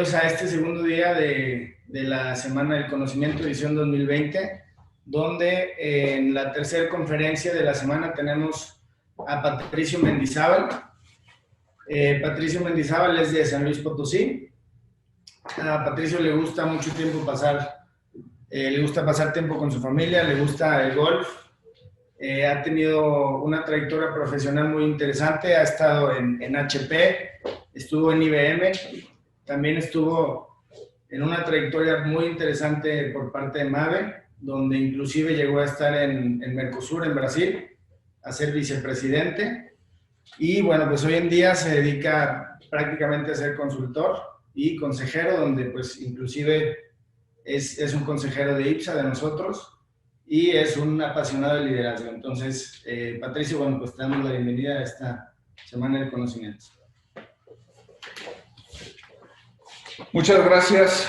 bienvenidos a este segundo día de la Semana del Conocimiento, edición 2020, donde en la tercera conferencia de la semana tenemos a Patricio Mendizábal. Patricio Mendizábal es de San Luis Potosí. A Patricio le gusta mucho tiempo le gusta pasar tiempo con su familia, le gusta el golf. Ha tenido una trayectoria profesional muy interesante, ha estado en HP, estuvo en IBM, también estuvo en una trayectoria muy interesante por parte de Mave, donde inclusive llegó a estar en Mercosur, en Brasil, a ser vicepresidente. Y bueno, pues hoy en día se dedica prácticamente a ser consultor y consejero, donde pues inclusive es un consejero de IPSA, de nosotros, y es un apasionado de liderazgo. Entonces, Patricio, bueno, pues te damos la bienvenida a esta Semana del Conocimiento. Muchas gracias.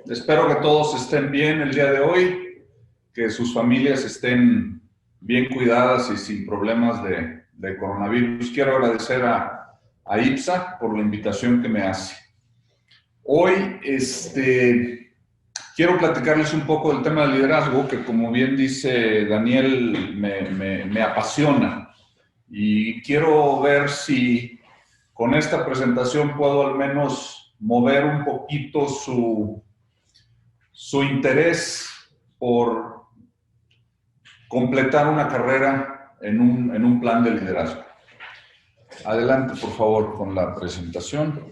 Espero que todos estén bien el día de hoy, que sus familias estén bien cuidadas y sin problemas de coronavirus. Quiero agradecer a IPSA por la invitación que me hace. Hoy, quiero platicarles un poco del tema del liderazgo, que como bien dice Daniel, me apasiona. Y quiero ver si con esta presentación puedo al menos mover un poquito su interés por completar una carrera en un plan de liderazgo. Adelante, por favor, con la presentación.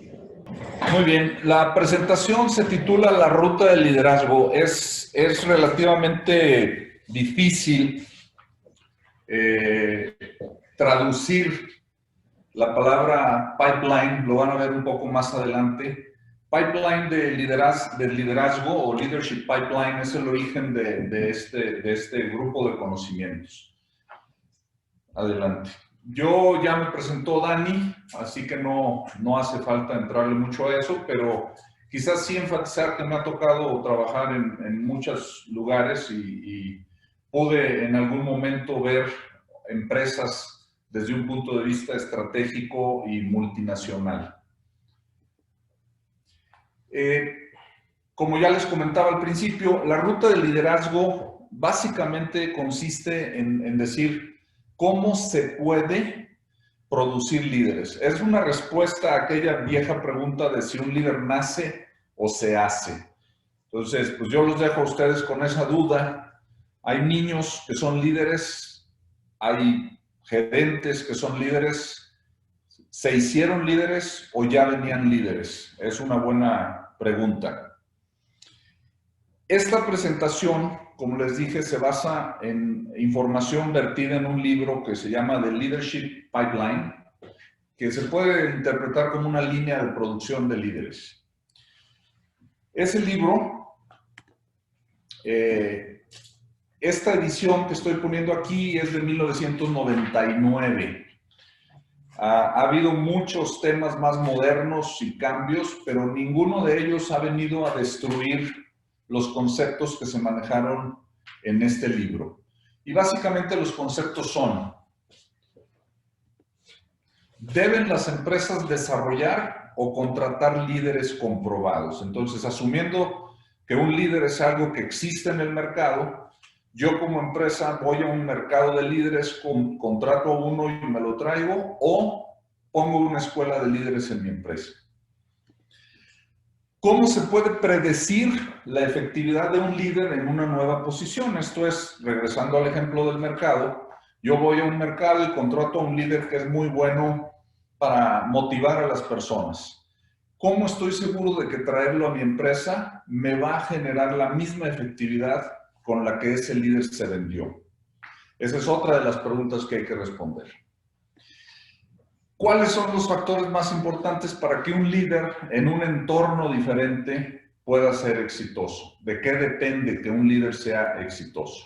Muy bien, la presentación se titula La Ruta del Liderazgo. Es relativamente difícil traducir la palabra pipeline, lo van a ver un poco más adelante. Pipeline del liderazgo o leadership pipeline es el origen de este grupo de conocimientos. Adelante. Yo ya me presentó Dani, así que no hace falta entrarle mucho a eso, pero quizás sí enfatizar que me ha tocado trabajar en muchos lugares y pude en algún momento ver empresas desde un punto de vista estratégico y multinacional. Como ya les comentaba al principio, la ruta del liderazgo básicamente consiste en decir cómo se puede producir líderes. Es una respuesta a aquella vieja pregunta de si un líder nace o se hace. Entonces, pues yo los dejo a ustedes con esa duda. Hay niños que son líderes, hay gerentes que son líderes. ¿Se hicieron líderes o ya venían líderes? Es una buena pregunta. Esta presentación, como les dije, se basa en información vertida en un libro que se llama The Leadership Pipeline, que se puede interpretar como una línea de producción de líderes. Ese libro, esta edición que estoy poniendo aquí es de 1999. Ha habido muchos temas más modernos y cambios, pero ninguno de ellos ha venido a destruir los conceptos que se manejaron en este libro. Y básicamente los conceptos son: ¿deben las empresas desarrollar o contratar líderes comprobados? Entonces, asumiendo que un líder es algo que existe en el mercado, yo como empresa voy a un mercado de líderes, contrato a uno y me lo traigo, o pongo una escuela de líderes en mi empresa. ¿Cómo se puede predecir la efectividad de un líder en una nueva posición? Esto es, regresando al ejemplo del mercado, yo voy a un mercado y contrato a un líder que es muy bueno para motivar a las personas. ¿Cómo estoy seguro de que traerlo a mi empresa me va a generar la misma efectividad con la que ese líder se vendió? Esa es otra de las preguntas que hay que responder. ¿Cuáles son los factores más importantes para que un líder en un entorno diferente pueda ser exitoso? ¿De qué depende que un líder sea exitoso?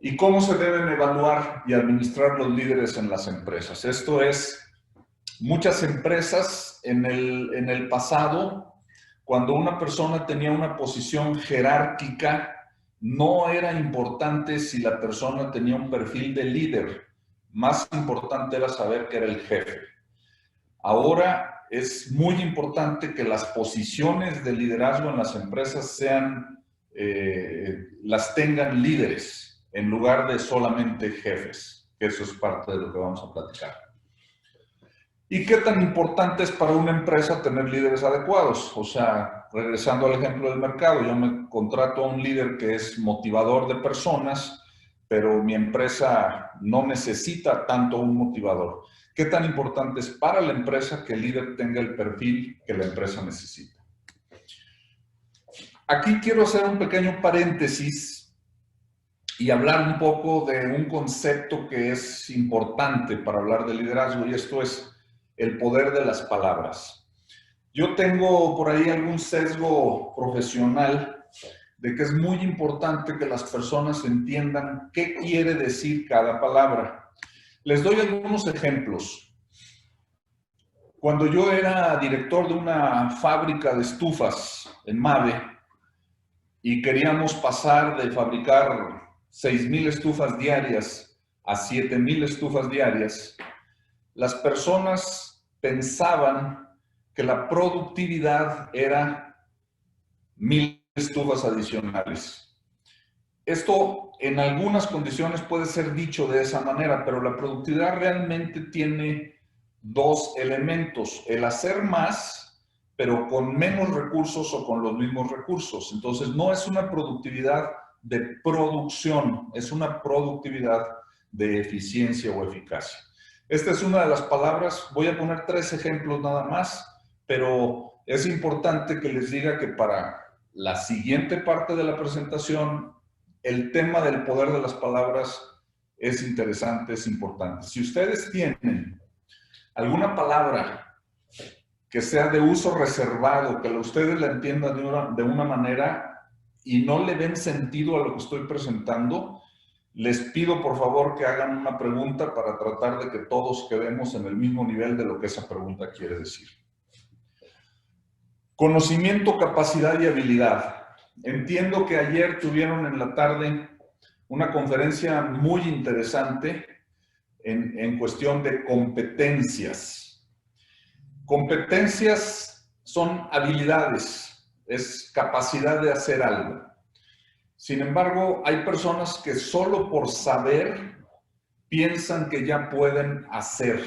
¿Y cómo se deben evaluar y administrar los líderes en las empresas? Esto es, muchas empresas en el pasado, cuando una persona tenía una posición jerárquica, no era importante si la persona tenía un perfil de líder. Más importante era saber que era el jefe. Ahora es muy importante que las posiciones de liderazgo en las empresas sean, las tengan líderes en lugar de solamente jefes, que eso es parte de lo que vamos a platicar. ¿Y qué tan importante es para una empresa tener líderes adecuados? O sea, regresando al ejemplo del mercado, yo me contrato a un líder que es motivador de personas, pero mi empresa no necesita tanto un motivador. ¿Qué tan importante es para la empresa que el líder tenga el perfil que la empresa necesita? Aquí quiero hacer un pequeño paréntesis y hablar un poco de un concepto que es importante para hablar de liderazgo, y esto es el poder de las palabras. Yo tengo por ahí algún sesgo profesional de que es muy importante que las personas entiendan qué quiere decir cada palabra. Les doy algunos ejemplos. Cuando yo era director de una fábrica de estufas en Mave y queríamos pasar de fabricar 6,000 estufas diarias a 7,000 estufas diarias, las personas pensaban que la productividad era 1,000 estufas adicionales. Esto en algunas condiciones puede ser dicho de esa manera, pero la productividad realmente tiene dos elementos: el hacer más, pero con menos recursos o con los mismos recursos. Entonces, no es una productividad de producción, es una productividad de eficiencia o eficacia. Esta es una de las palabras. Voy a poner 3 ejemplos nada más, pero es importante que les diga que para la siguiente parte de la presentación, el tema del poder de las palabras es interesante, es importante. Si ustedes tienen alguna palabra que sea de uso reservado, que ustedes la entiendan de una manera y no le den sentido a lo que estoy presentando, les pido por favor que hagan una pregunta para tratar de que todos quedemos en el mismo nivel de lo que esa pregunta quiere decir. Conocimiento, capacidad y habilidad. Entiendo que ayer tuvieron en la tarde una conferencia muy interesante en cuestión de competencias. Competencias son habilidades, es capacidad de hacer algo. Sin embargo, hay personas que solo por saber piensan que ya pueden hacer,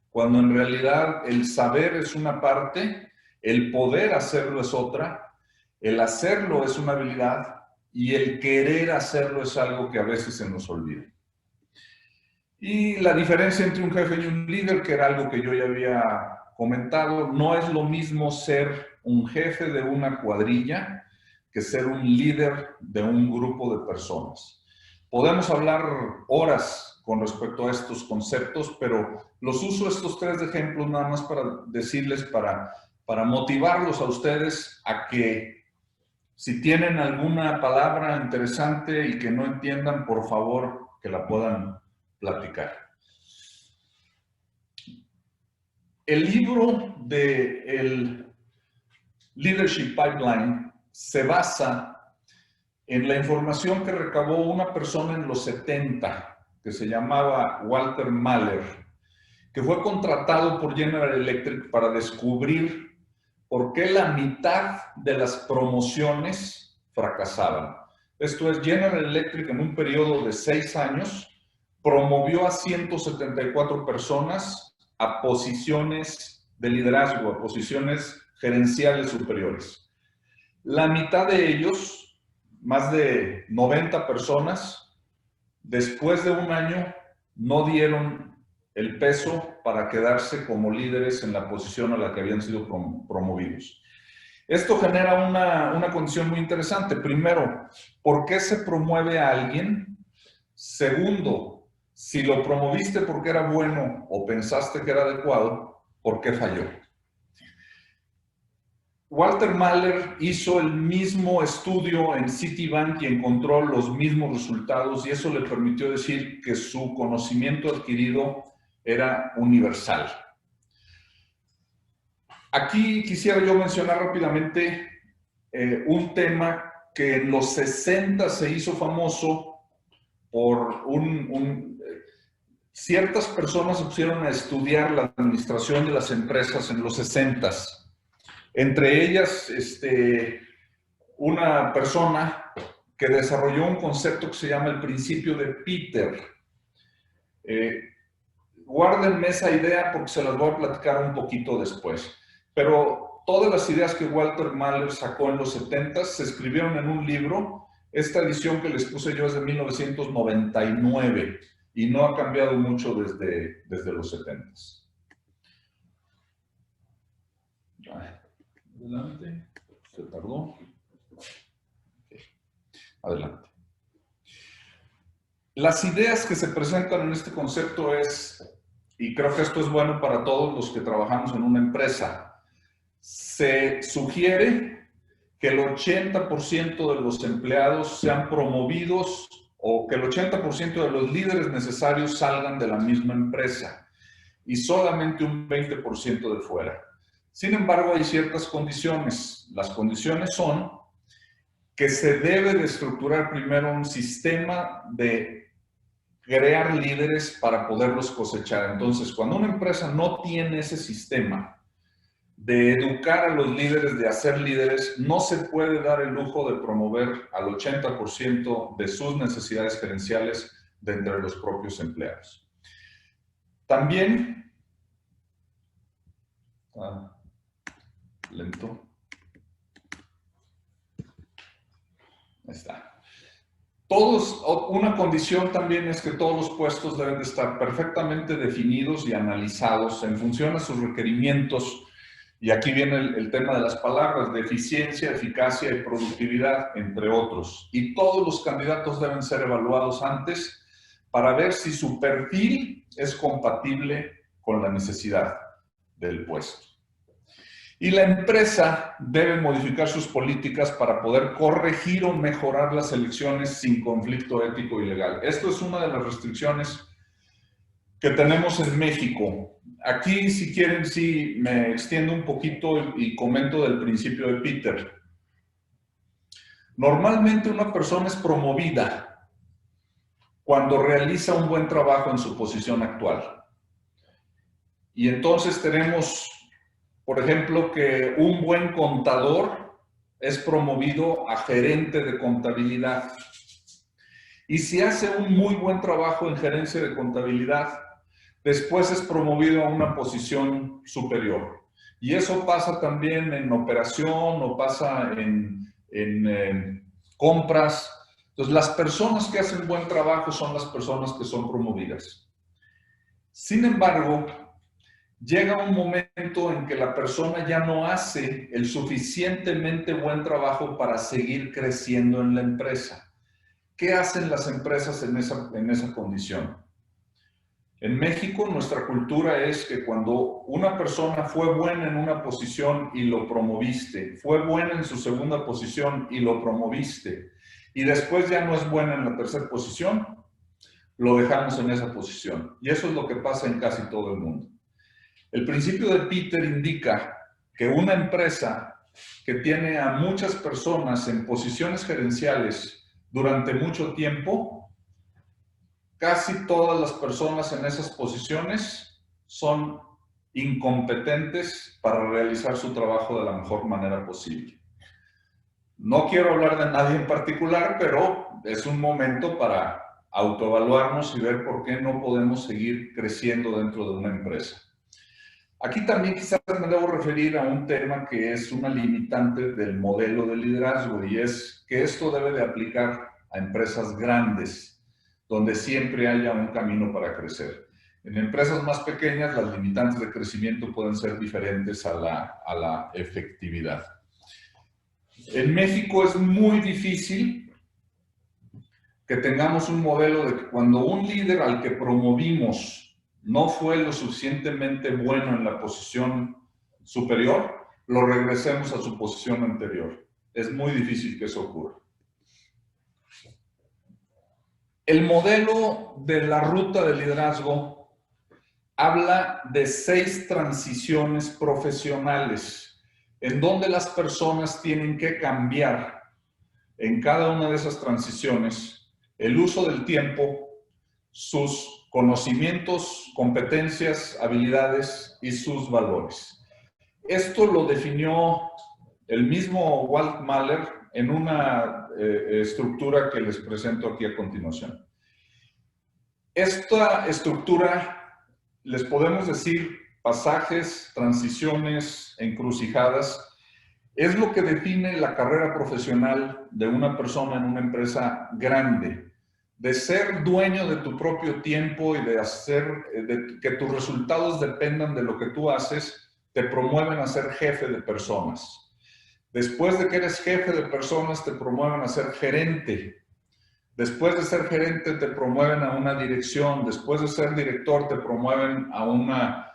cuando en realidad el saber es una parte, el poder hacerlo es otra, el hacerlo es una habilidad y el querer hacerlo es algo que a veces se nos olvida. Y la diferencia entre un jefe y un líder, que era algo que yo ya había comentado, no es lo mismo ser un jefe de una cuadrilla que ser un líder de un grupo de personas. Podemos hablar horas con respecto a estos conceptos, pero los uso estos 3 ejemplos nada más para decirles, para motivarlos a ustedes a que si tienen alguna palabra interesante y que no entiendan, por favor, que la puedan platicar. El libro del Leadership Pipeline se basa en la información que recabó una persona en los 70, que se llamaba Walter Mahler, que fue contratado por General Electric para descubrir por qué la mitad de las promociones fracasaban. Esto es, General Electric en un periodo de 6 años promovió a 174 personas a posiciones de liderazgo, a posiciones gerenciales superiores. La mitad de ellos, más de 90 personas, después de un año no dieron el peso para quedarse como líderes en la posición a la que habían sido promovidos. Esto genera una condición muy interesante. Primero, ¿por qué se promueve a alguien? Segundo, si lo promoviste porque era bueno o pensaste que era adecuado, ¿por qué falló? Walter Mahler hizo el mismo estudio en Citibank y encontró los mismos resultados, y eso le permitió decir que su conocimiento adquirido era universal. Aquí quisiera yo mencionar rápidamente un tema que en los 60 se hizo famoso por ciertas personas se pusieron a estudiar la administración de las empresas en los 60s. Entre ellas, una persona que desarrolló un concepto que se llama el principio de Peter. Guárdenme esa idea porque se las voy a platicar un poquito después. Pero todas las ideas que Walter Mahler sacó en los 70s se escribieron en un libro. Esta edición que les puse yo es de 1999 y no ha cambiado mucho desde los 70s. Adelante. Se tardó. Adelante. Las ideas que se presentan en este concepto es, y creo que esto es bueno para todos los que trabajamos en una empresa, se sugiere que el 80% de los empleados sean promovidos o que el 80% de los líderes necesarios salgan de la misma empresa y solamente un 20% de fuera. Sin embargo, hay ciertas condiciones. Las condiciones son que se debe de estructurar primero un sistema de crear líderes para poderlos cosechar. Entonces, cuando una empresa no tiene ese sistema de educar a los líderes, de hacer líderes, no se puede dar el lujo de promover al 80% de sus necesidades gerenciales de entre los propios empleados. También, lento. Ahí está. Una condición también es que todos los puestos deben de estar perfectamente definidos y analizados en función a sus requerimientos. Y aquí viene el tema de las palabras, de eficiencia, eficacia y productividad, entre otros. Y todos los candidatos deben ser evaluados antes para ver si su perfil es compatible con la necesidad del puesto. Y la empresa debe modificar sus políticas para poder corregir o mejorar las elecciones sin conflicto ético y legal. Esto es una de las restricciones que tenemos en México. Aquí, si quieren, sí me extiendo un poquito y comento del principio de Peter. Normalmente una persona es promovida cuando realiza un buen trabajo en su posición actual. Y entonces tenemos, por ejemplo, que un buen contador es promovido a gerente de contabilidad. Y si hace un muy buen trabajo en gerencia de contabilidad, después es promovido a una posición superior. Y eso pasa también en operación o pasa en compras. Entonces, las personas que hacen buen trabajo son las personas que son promovidas. Sin embargo, llega un momento en que la persona ya no hace el suficientemente buen trabajo para seguir creciendo en la empresa. ¿Qué hacen las empresas en esa condición? En México, nuestra cultura es que cuando una persona fue buena en una posición y lo promoviste, fue buena en su segunda posición y lo promoviste, y después ya no es buena en la tercera posición, lo dejamos en esa posición. Y eso es lo que pasa en casi todo el mundo. El principio de Peter indica que una empresa que tiene a muchas personas en posiciones gerenciales durante mucho tiempo, casi todas las personas en esas posiciones son incompetentes para realizar su trabajo de la mejor manera posible. No quiero hablar de nadie en particular, pero es un momento para autoevaluarnos y ver por qué no podemos seguir creciendo dentro de una empresa. Aquí también quizás me debo referir a un tema que es una limitante del modelo de liderazgo, y es que esto debe de aplicar a empresas grandes, donde siempre haya un camino para crecer. En empresas más pequeñas, las limitantes de crecimiento pueden ser diferentes a la efectividad. En México es muy difícil que tengamos un modelo de que cuando un líder al que promovimos no fue lo suficientemente bueno en la posición superior, lo regresemos a su posición anterior. Es muy difícil que eso ocurra. El modelo de la ruta de liderazgo habla de 6 transiciones profesionales en donde las personas tienen que cambiar en cada una de esas transiciones el uso del tiempo, sus conocimientos, competencias, habilidades y sus valores. Esto lo definió el mismo Walt Mahler en una estructura que les presento aquí a continuación. Esta estructura, les podemos decir pasajes, transiciones, encrucijadas, es lo que define la carrera profesional de una persona en una empresa grande. De ser dueño de tu propio tiempo y de hacer que tus resultados dependan de lo que tú haces, te promueven a ser jefe de personas. Después de que eres jefe de personas, te promueven a ser gerente. Después de ser gerente, te promueven a una dirección. Después de ser director, te promueven a una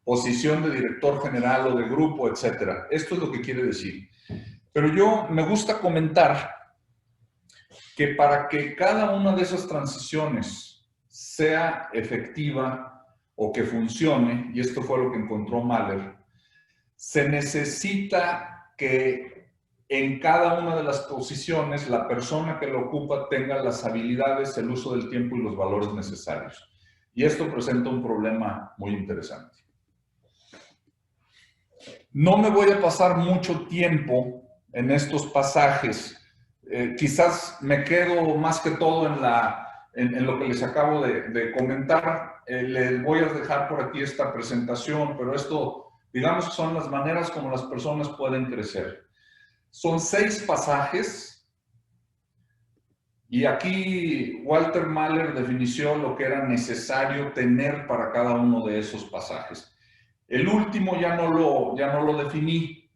posición de director general o de grupo, etc. Esto es lo que quiere decir. Pero yo me gusta comentar que para que cada una de esas transiciones sea efectiva o que funcione, y esto fue lo que encontró Mahler, se necesita que en cada una de las posiciones la persona que lo ocupa tenga las habilidades, el uso del tiempo y los valores necesarios. Y esto presenta un problema muy interesante. No me voy a pasar mucho tiempo en estos pasajes. Quizás me quedo más que todo en lo que les acabo de comentar. Les voy a dejar por aquí esta presentación, pero esto, digamos que son las maneras como las personas pueden crecer. Son 6 pasajes y aquí Walter Mahler definió lo que era necesario tener para cada uno de esos pasajes. El último ya no lo definí,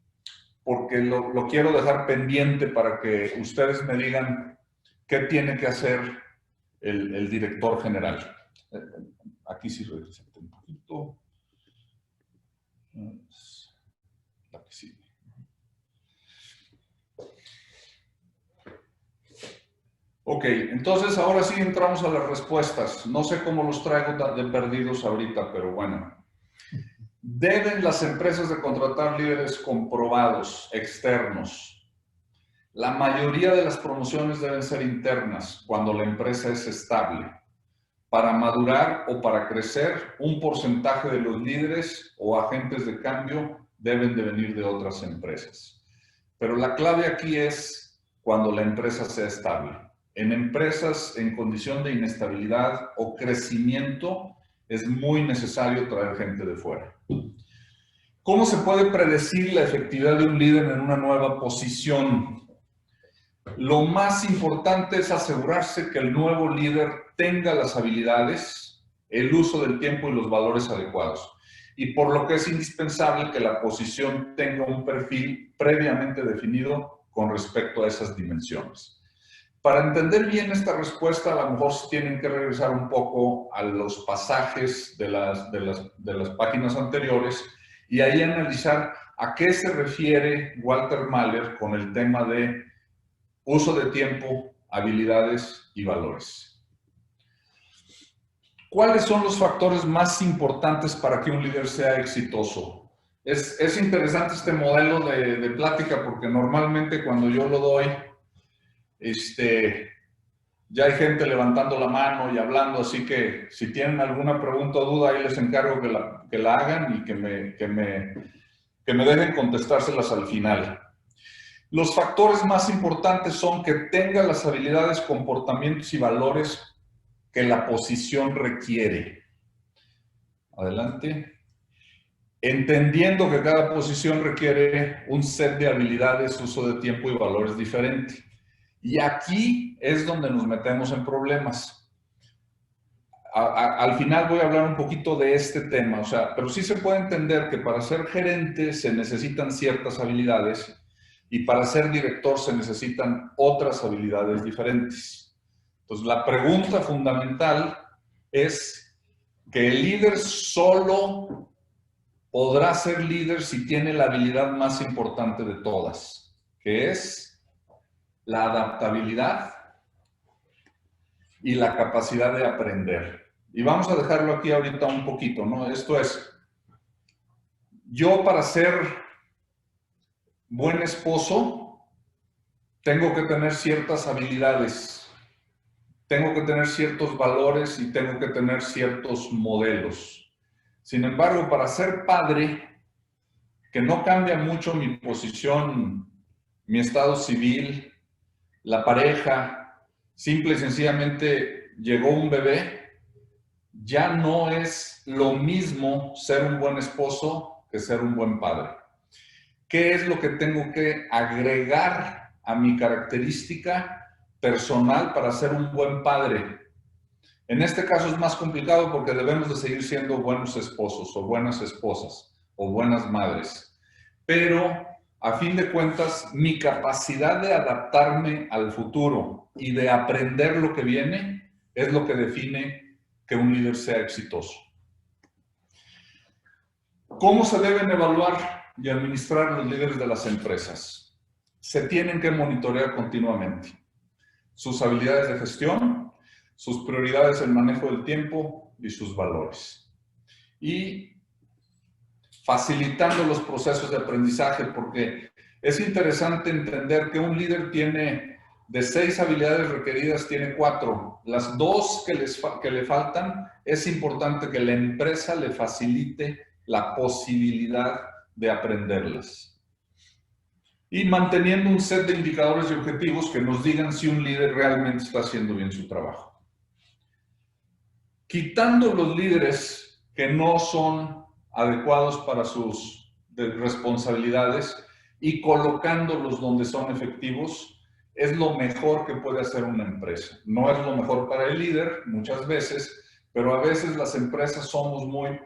porque lo quiero dejar pendiente para que ustedes me digan qué tiene que hacer el director general. Aquí sí resalté un poquito. La que sigue. Ok, entonces ahora sí entramos a las respuestas. No sé cómo los traigo de perdidos ahorita, pero bueno. ¿Deben las empresas de contratar líderes comprobados, externos? La mayoría de las promociones deben ser internas cuando la empresa es estable. Para madurar o para crecer, un porcentaje de los líderes o agentes de cambio deben de venir de otras empresas. Pero la clave aquí es cuando la empresa sea estable. En empresas en condición de inestabilidad o crecimiento, es muy necesario traer gente de fuera. ¿Cómo se puede predecir la efectividad de un líder en una nueva posición? Lo más importante es asegurarse que el nuevo líder tenga las habilidades, el uso del tiempo y los valores adecuados. Y por lo que es indispensable que la posición tenga un perfil previamente definido con respecto a esas dimensiones. Para entender bien esta respuesta, a lo mejor se tienen que regresar un poco a los pasajes de las páginas anteriores y ahí analizar a qué se refiere Walter Mahler con el tema de uso de tiempo, habilidades y valores. ¿Cuáles son los factores más importantes para que un líder sea exitoso? Es interesante este modelo de plática porque normalmente cuando yo lo doy, ya hay gente levantando la mano y hablando, así que si tienen alguna pregunta o duda, ahí les encargo que la hagan y que me dejen contestárselas al final. Los factores más importantes son que tenga las habilidades, comportamientos y valores que la posición requiere. Adelante. Entendiendo que cada posición requiere un set de habilidades, uso de tiempo y valores diferentes. Y aquí es donde nos metemos en problemas. Al final voy a hablar un poquito de este tema, pero sí se puede entender que para ser gerente se necesitan ciertas habilidades y para ser director se necesitan otras habilidades diferentes. Entonces, la pregunta fundamental es que el líder solo podrá ser líder si tiene la habilidad más importante de todas, que es la adaptabilidad y la capacidad de aprender. Y vamos a dejarlo aquí ahorita un poquito, ¿no? Esto es, yo para ser buen esposo tengo que tener ciertas habilidades. tengo que tener ciertos valores y tengo que tener ciertos modelos. Sin embargo, para ser padre, que no cambia mucho mi posición, mi estado civil, la pareja, simple y sencillamente llegó un bebé, ya no es lo mismo ser un buen esposo que ser un buen padre. ¿Qué es lo que tengo que agregar a mi característica personal para ser un buen padre? En este caso es más complicado porque debemos de seguir siendo buenos esposos o buenas esposas o buenas madres. Pero, a fin de cuentas, mi capacidad de adaptarme al futuro y de aprender lo que viene es lo que define que un líder sea exitoso. ¿Cómo se deben evaluar y administrar los líderes de las empresas? Se tienen que monitorear continuamente sus habilidades de gestión, sus prioridades en el manejo del tiempo y sus valores. Y facilitando los procesos de aprendizaje, porque es interesante entender que un líder tiene de 6 habilidades requeridas, tiene 4. Las 2 que le faltan, es importante que la empresa le facilite la posibilidad de aprenderlas. Y manteniendo un set de indicadores y objetivos que nos digan si un líder realmente está haciendo bien su trabajo. Quitando los líderes que no son adecuados para sus responsabilidades y colocándolos donde son efectivos, es lo mejor que puede hacer una empresa. No es lo mejor para el líder muchas veces, pero a veces las empresas somos muy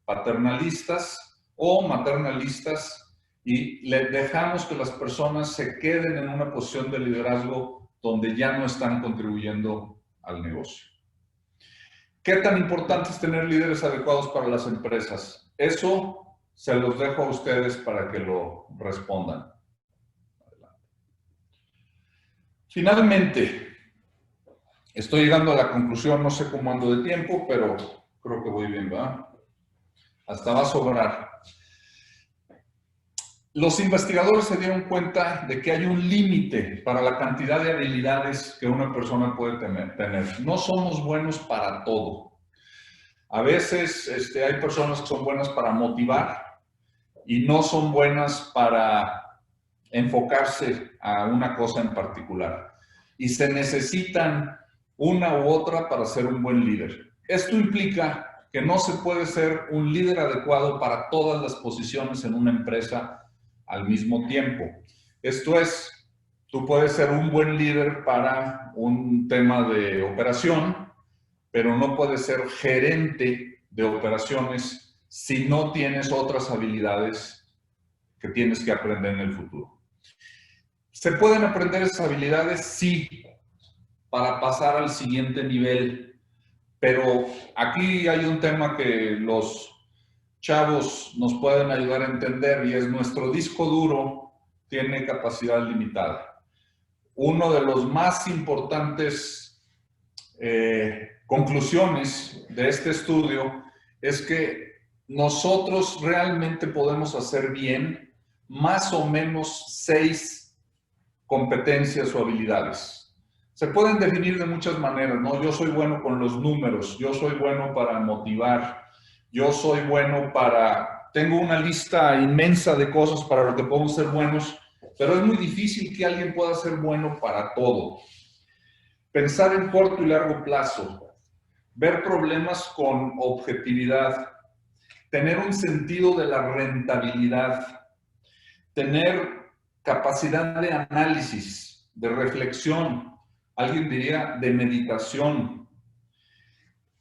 paternalistas o maternalistas y le dejamos que las personas se queden en una posición de liderazgo donde ya no están contribuyendo al negocio. ¿Qué tan importante es tener líderes adecuados para las empresas? Eso se los dejo a ustedes para que lo respondan. Finalmente, estoy llegando a la conclusión, no sé cómo ando de tiempo, pero creo que voy bien, ¿verdad? Hasta va a sobrar. Los investigadores se dieron cuenta de que hay un límite para la cantidad de habilidades que una persona puede tener. No somos buenos para todo. A veces hay personas que son buenas para motivar y no son buenas para enfocarse a una cosa en particular. Y se necesitan una u otra para ser un buen líder. Esto implica que no se puede ser un líder adecuado para todas las posiciones en una empresa al mismo tiempo. Esto es, tú puedes ser un buen líder para un tema de operación, pero no puedes ser gerente de operaciones si no tienes otras habilidades que tienes que aprender en el futuro. ¿Se pueden aprender esas habilidades? Sí, para pasar al siguiente nivel. Pero aquí hay un tema que los chavos nos pueden ayudar a entender y es nuestro disco duro tiene capacidad limitada. Uno de los más importantes conclusiones de este estudio es que nosotros realmente podemos hacer bien más o menos 6 competencias o habilidades. Se pueden definir de muchas maneras, ¿no? Yo soy bueno con los números, yo soy bueno para motivar, yo soy bueno para... Tengo una lista inmensa de cosas para lo que podemos ser buenos, pero es muy difícil que alguien pueda ser bueno para todo. Pensar en corto y largo plazo, ver problemas con objetividad, tener un sentido de la rentabilidad, tener capacidad de análisis, de reflexión, alguien diría de meditación.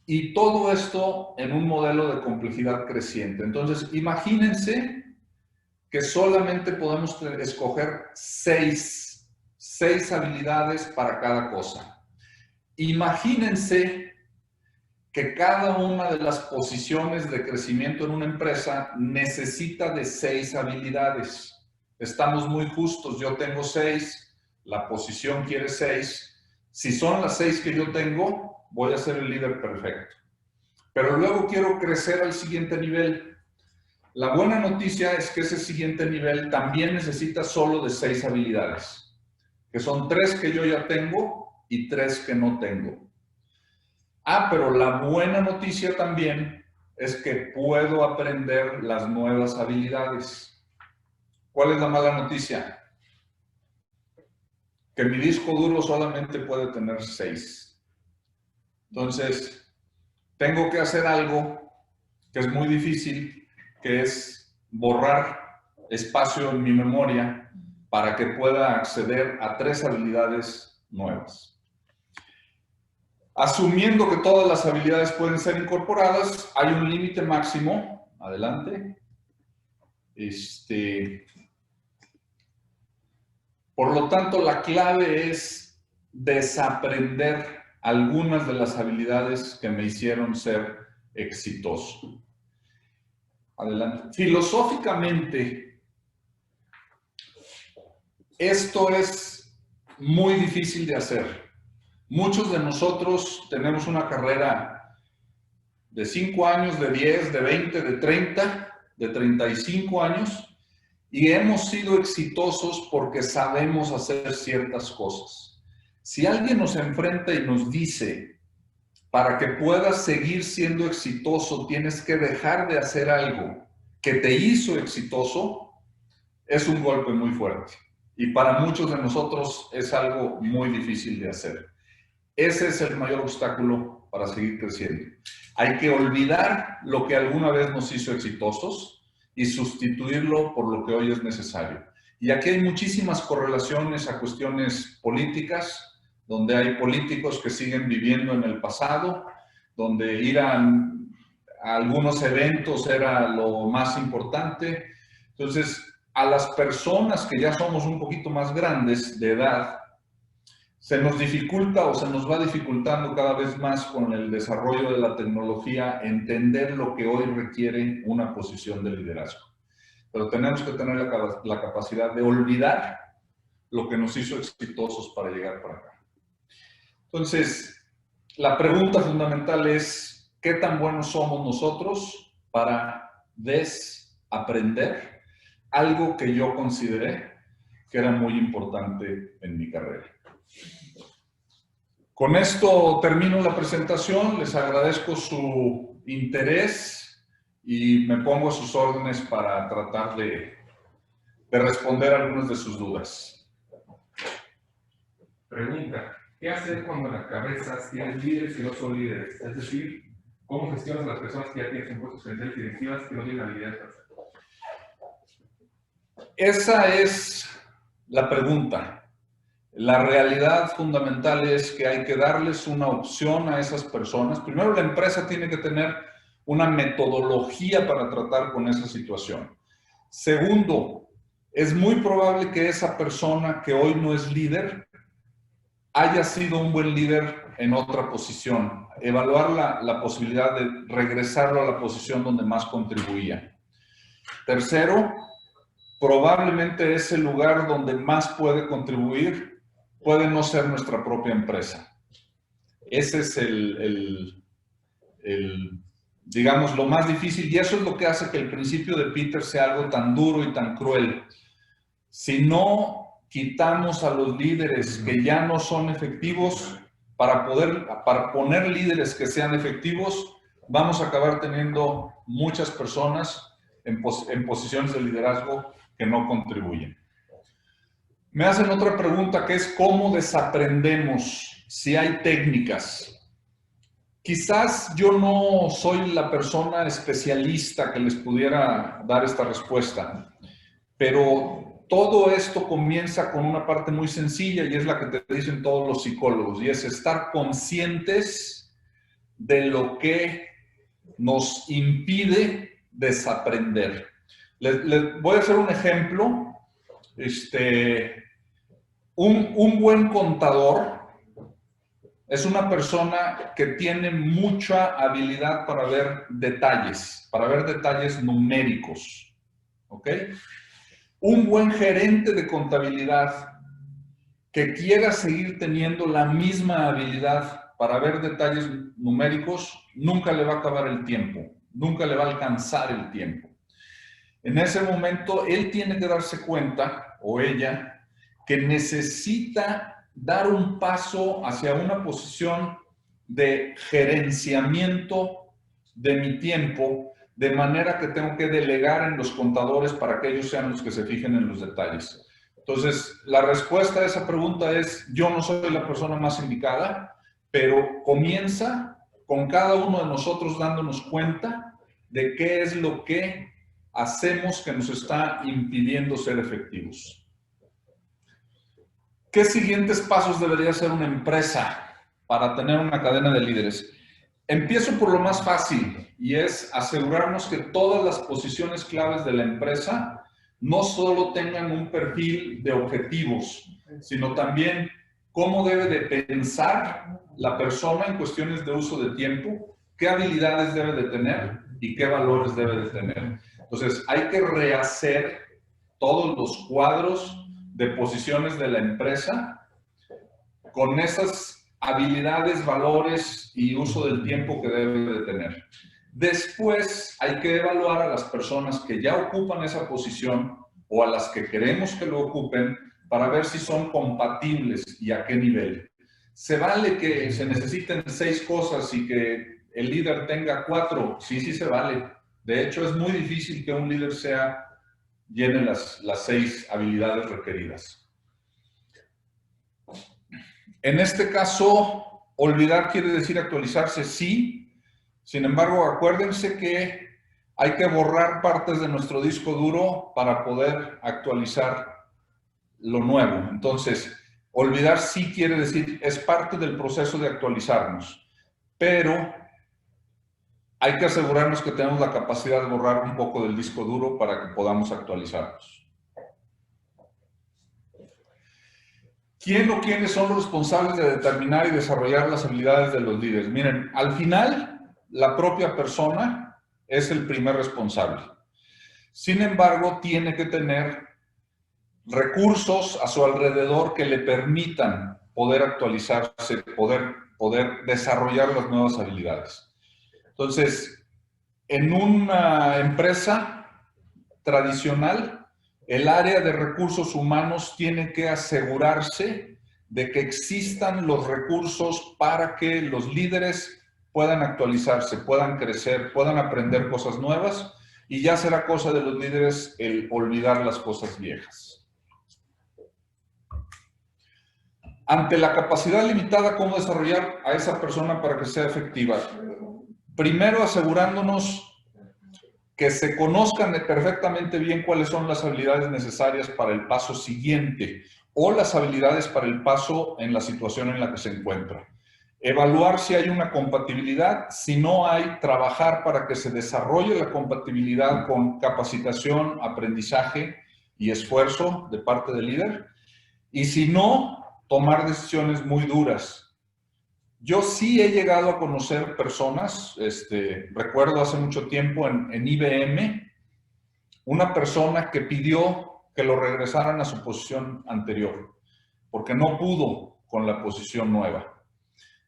Y todo esto en un modelo de complejidad creciente. Entonces, imagínense que solamente podemos escoger 6 habilidades para cada cosa. Imagínense que cada una de las posiciones de crecimiento en una empresa necesita de 6 habilidades. Estamos muy justos, yo tengo 6, la posición quiere 6. Si son las 6 que yo tengo, voy a ser el líder perfecto. Pero luego quiero crecer al siguiente nivel. La buena noticia es que ese siguiente nivel también necesita solo de 6 habilidades, que son 3 que yo ya tengo y 3 que no tengo. Pero la buena noticia también es que puedo aprender las nuevas habilidades. ¿Cuál es la mala noticia? Que mi disco duro solamente puede tener 6. Entonces, tengo que hacer algo que es muy difícil, que es borrar espacio en mi memoria para que pueda acceder a 3 habilidades nuevas. Asumiendo que todas las habilidades pueden ser incorporadas, hay un límite máximo. Adelante. Por lo tanto, la clave es desaprender algunas de las habilidades que me hicieron ser exitoso. Adelante. Filosóficamente, esto es muy difícil de hacer. Muchos de nosotros tenemos una carrera de 5 años, de 10, de 20, de 30, de 35 años y hemos sido exitosos porque sabemos hacer ciertas cosas. Si alguien nos enfrenta y nos dice, para que puedas seguir siendo exitoso, tienes que dejar de hacer algo que te hizo exitoso, es un golpe muy fuerte. Y para muchos de nosotros es algo muy difícil de hacer. Ese es el mayor obstáculo para seguir creciendo. Hay que olvidar lo que alguna vez nos hizo exitosos y sustituirlo por lo que hoy es necesario. Y aquí hay muchísimas correlaciones a cuestiones políticas, donde hay políticos que siguen viviendo en el pasado, donde ir a algunos eventos era lo más importante. Entonces, a las personas que ya somos un poquito más grandes de edad, se nos dificulta o se nos va dificultando cada vez más con el desarrollo de la tecnología entender lo que hoy requiere una posición de liderazgo. Pero tenemos que tener la capacidad de olvidar lo que nos hizo exitosos para llegar para acá. Entonces, la pregunta fundamental es, ¿qué tan buenos somos nosotros para desaprender algo que yo consideré que era muy importante en mi carrera? Con esto termino la presentación, les agradezco su interés y me pongo a sus órdenes para tratar de responder algunas de sus dudas. Pregunta, ¿qué hacer cuando en las cabezas tienes líderes que no son líderes? Es decir, ¿cómo gestionas a las personas que ya tienes en puestos gerenciales y directivas que no tienen habilidades para hacerlo? Esa es la pregunta. La realidad fundamental es que hay que darles una opción a esas personas. Primero, la empresa tiene que tener una metodología para tratar con esa situación. Segundo, es muy probable que esa persona que hoy no es líder haya sido un buen líder en otra posición. Evaluar la posibilidad de regresarlo a la posición donde más contribuía. Tercero, probablemente ese lugar donde más puede contribuir puede no ser nuestra propia empresa. Ese es digamos, lo más difícil, y eso es lo que hace que el principio de Peter sea algo tan duro y tan cruel. Si no quitamos a los líderes que ya no son efectivos, para poner líderes que sean efectivos, vamos a acabar teniendo muchas personas en posiciones de liderazgo que no contribuyen. Me hacen otra pregunta que es ¿cómo desaprendemos si hay técnicas? Quizás yo no soy la persona especialista que les pudiera dar esta respuesta, pero todo esto comienza con una parte muy sencilla y es la que te dicen todos los psicólogos, y es estar conscientes de lo que nos impide desaprender. Les voy a hacer un ejemplo. Un buen contador es una persona que tiene mucha habilidad para ver detalles numéricos, ¿ok? Un buen gerente de contabilidad que quiera seguir teniendo la misma habilidad para ver detalles numéricos, nunca le va a acabar el tiempo, nunca le va a alcanzar el tiempo. En ese momento, él tiene que darse cuenta, o ella, que necesita dar un paso hacia una posición de gerenciamiento de mi tiempo, de manera que tengo que delegar en los contadores para que ellos sean los que se fijen en los detalles. Entonces, la respuesta a esa pregunta es, yo no soy la persona más indicada, pero comienza con cada uno de nosotros dándonos cuenta de qué es lo que hacemos que nos está impidiendo ser efectivos. ¿Qué siguientes pasos debería hacer una empresa para tener una cadena de líderes? Empiezo por lo más fácil y es asegurarnos que todas las posiciones claves de la empresa no solo tengan un perfil de objetivos, sino también cómo debe de pensar la persona en cuestiones de uso de tiempo, qué habilidades debe de tener y qué valores debe de tener. Entonces, hay que rehacer todos los cuadros de posiciones de la empresa con esas habilidades, valores y uso del tiempo que debe de tener. Después hay que evaluar a las personas que ya ocupan esa posición o a las que queremos que lo ocupen para ver si son compatibles y a qué nivel. ¿Se vale que se necesiten 6 cosas y que el líder tenga 4? Sí, sí se vale. De hecho, es muy difícil que un líder llene las 6 habilidades requeridas. En este caso, olvidar quiere decir actualizarse, sí. Sin embargo, acuérdense que hay que borrar partes de nuestro disco duro para poder actualizar lo nuevo. Entonces, olvidar sí quiere decir, es parte del proceso de actualizarnos, pero hay que asegurarnos que tenemos la capacidad de borrar un poco del disco duro para que podamos actualizarnos. ¿Quién o quiénes son los responsables de determinar y desarrollar las habilidades de los líderes? Miren, al final, la propia persona es el primer responsable. Sin embargo, tiene que tener recursos a su alrededor que le permitan poder actualizarse, poder desarrollar las nuevas habilidades. Entonces, en una empresa tradicional, el área de recursos humanos tiene que asegurarse de que existan los recursos para que los líderes puedan actualizarse, puedan crecer, puedan aprender cosas nuevas, y ya será cosa de los líderes el olvidar las cosas viejas. Ante la capacidad limitada, ¿cómo desarrollar a esa persona para que sea efectiva? Primero, asegurándonos que se conozcan perfectamente bien cuáles son las habilidades necesarias para el paso siguiente o las habilidades para el paso en la situación en la que se encuentra. Evaluar si hay una compatibilidad, si no hay, trabajar para que se desarrolle la compatibilidad con capacitación, aprendizaje y esfuerzo de parte del líder. Y si no, tomar decisiones muy duras. Yo sí he llegado a conocer personas, recuerdo hace mucho tiempo en IBM, una persona que pidió que lo regresaran a su posición anterior, porque no pudo con la posición nueva.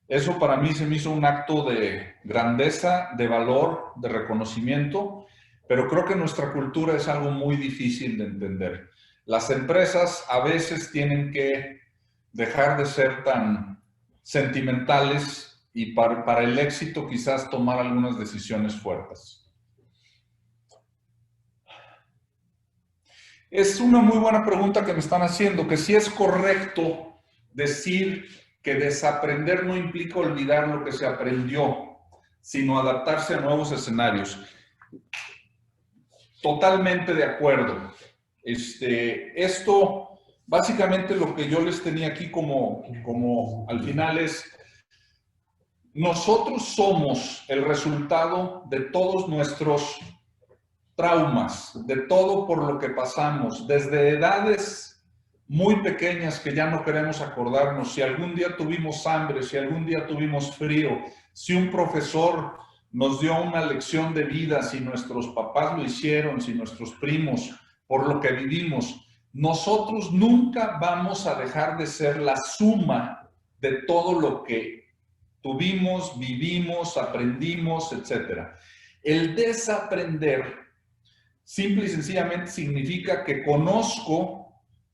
Eso para mí se me hizo un acto de grandeza, de valor, de reconocimiento, pero creo que nuestra cultura es algo muy difícil de entender. Las empresas a veces tienen que dejar de ser tan sentimentales y para el éxito quizás tomar algunas decisiones fuertes. Es una muy buena pregunta que me están haciendo, que si es correcto decir que desaprender no implica olvidar lo que se aprendió, sino adaptarse a nuevos escenarios. Totalmente de acuerdo. Esto, básicamente lo que yo les tenía aquí como al final es, nosotros somos el resultado de todos nuestros traumas, de todo por lo que pasamos, desde edades muy pequeñas que ya no queremos acordarnos, si algún día tuvimos hambre, si algún día tuvimos frío, si un profesor nos dio una lección de vida, si nuestros papás lo hicieron, si nuestros primos, por lo que vivimos. Nosotros nunca vamos a dejar de ser la suma de todo lo que tuvimos, vivimos, aprendimos, etc. El desaprender simple y sencillamente significa que conozco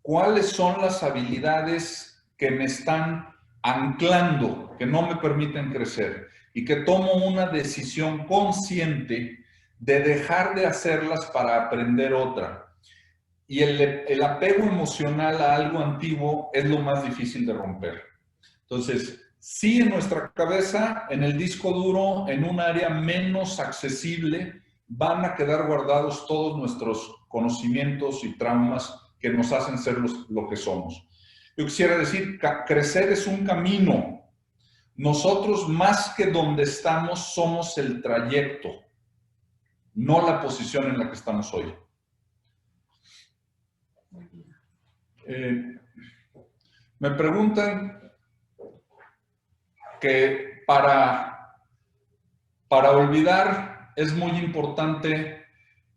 cuáles son las habilidades que me están anclando que no me permiten crecer y que tomo una decisión consciente de dejar de hacerlas para aprender otra. Y el apego emocional a algo antiguo es lo más difícil de romper. Entonces, sí, en nuestra cabeza, en el disco duro, en un área menos accesible, van a quedar guardados todos nuestros conocimientos y traumas que nos hacen ser lo que somos. Yo quisiera decir, crecer es un camino. Nosotros, más que donde estamos, somos el trayecto, no la posición en la que estamos hoy. Me preguntan que para olvidar es muy importante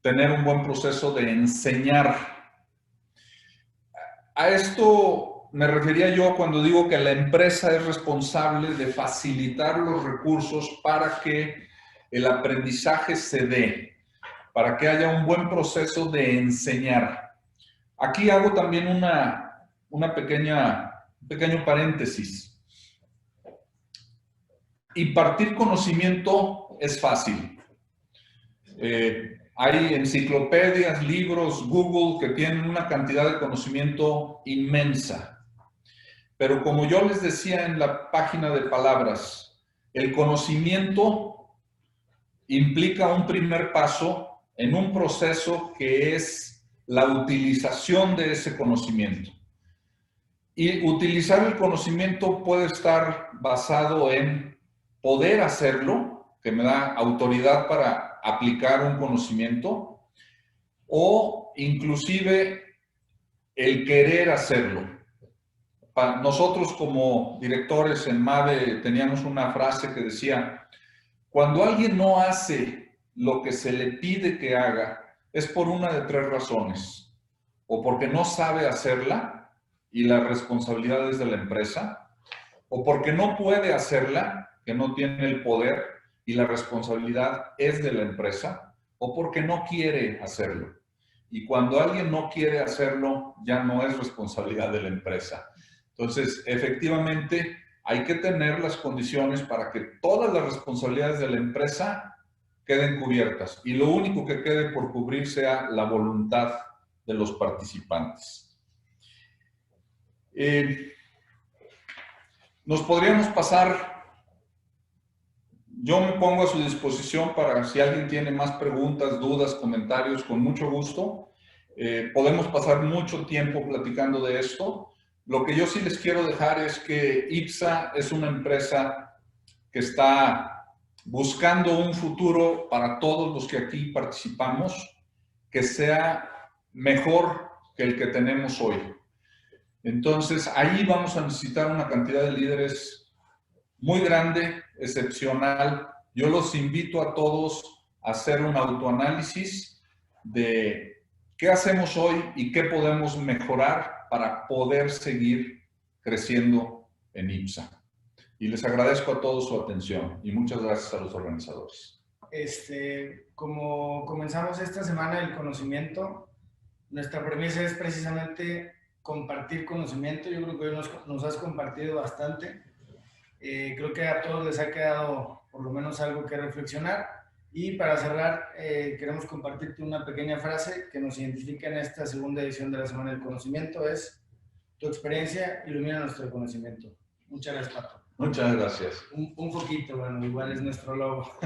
tener un buen proceso de enseñar. A esto me refería yo cuando digo que la empresa es responsable de facilitar los recursos para que el aprendizaje se dé, para que haya un buen proceso de enseñar. Aquí hago también un pequeño paréntesis. Impartir conocimiento es fácil. Hay enciclopedias, libros, Google, que tienen una cantidad de conocimiento inmensa. Pero como yo les decía en la página de palabras, el conocimiento implica un primer paso en un proceso que es la utilización de ese conocimiento. Y utilizar el conocimiento puede estar basado en poder hacerlo, que me da autoridad para aplicar un conocimiento, o inclusive el querer hacerlo. Nosotros como directores en MAVE teníamos una frase que decía, cuando alguien no hace lo que se le pide que haga, es por una de tres razones. O porque no sabe hacerla y la responsabilidad es de la empresa, o porque no puede hacerla, que no tiene el poder y la responsabilidad es de la empresa, o porque no quiere hacerlo. Y cuando alguien no quiere hacerlo, ya no es responsabilidad de la empresa. Entonces, efectivamente, hay que tener las condiciones para que todas las responsabilidades de la empresa queden cubiertas y lo único que quede por cubrir sea la voluntad de los participantes. Nos podríamos pasar. Yo me pongo a su disposición para si alguien tiene más preguntas, dudas, comentarios, con mucho gusto. Podemos pasar mucho tiempo platicando de esto. Lo que yo sí les quiero dejar es que IPSA es una empresa que está buscando un futuro para todos los que aquí participamos, que sea mejor que el que tenemos hoy. Entonces, ahí vamos a necesitar una cantidad de líderes muy grande, excepcional. Yo los invito a todos a hacer un autoanálisis de qué hacemos hoy y qué podemos mejorar para poder seguir creciendo en IPSA. Y les agradezco a todos su atención y muchas gracias a los organizadores. Como comenzamos esta semana el conocimiento, nuestra premisa es precisamente compartir conocimiento. Yo creo que hoy nos has compartido bastante. Creo que a todos les ha quedado por lo menos algo que reflexionar. Y para cerrar, queremos compartirte una pequeña frase que nos identifica en esta segunda edición de la Semana del Conocimiento. Es: tu experiencia ilumina nuestro conocimiento. Muchas gracias, Pato. Muchas gracias. Un poquito, bueno, igual es nuestro logo.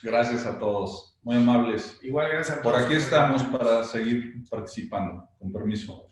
Gracias a todos, muy amables. Igual gracias a todos. Por aquí estamos para seguir participando. Con permiso.